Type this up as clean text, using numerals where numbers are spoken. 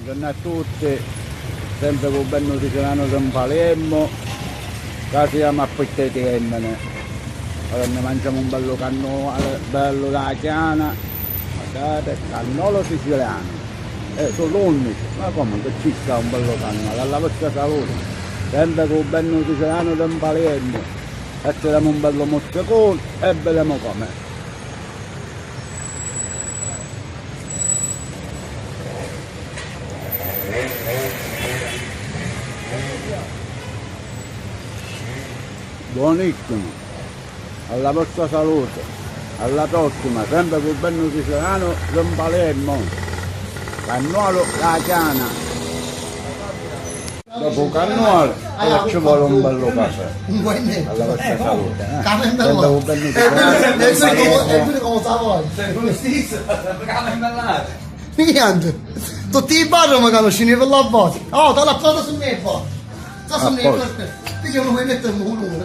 Buongiorno a tutti, sempre con Benno Tiziano da Palermo, che siamo a Pittetiemmene. Ora ne mangiamo un bello cannolo, bello da chiana, guardate, cannolo siciliano. Sono unici, ma come che ci sta un bello cannolo, alla vostra salute. Sempre con Benno Tiziano da Palermo, e ci diamo un bello mozzicone e vediamo come. Buonissimo, alla vostra salute, alla prossima, sempre con Benno Tiziano da Palermo, cannolo da chiana. Dopo cannolo ci vuole un bello caffè, alla vostra salute. Sempre con Benno Tiziano. Come sta voi? Come stesso, camembellare. Niente, tutti i bar mi conoscono per la voce. Oh, dalla foto su me, poi. Sta su me, perché io non vuoi mettere un